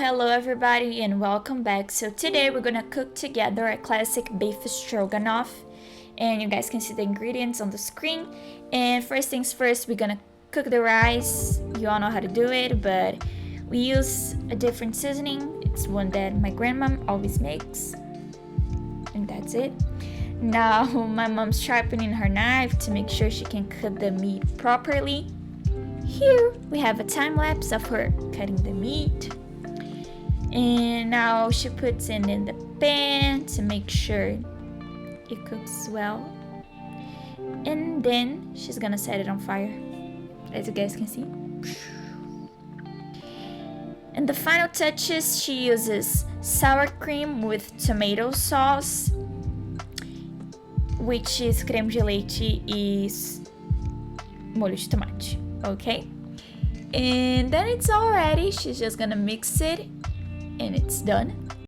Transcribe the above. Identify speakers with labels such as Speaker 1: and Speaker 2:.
Speaker 1: Hello everybody and welcome back. So today we're gonna cook together a classic beef stroganoff, and you guys can see the ingredients on the screen. And first things first, we're gonna cook the rice. You all know how to do it, but we use a different seasoning. It's one that my grandma always makes, and that's it. Now my mom's sharpening her knife to make sure she can cut the meat properly. Here we have a time lapse of her cutting the meat, and now she puts it in the pan to make sure it cooks well, and then she's gonna set it on fire, as you guys can see. And the final touches, she uses sour cream with tomato sauce, which is creme de leite e molho de tomate. Okay, and then it's all ready. She's just gonna mix it and it's done.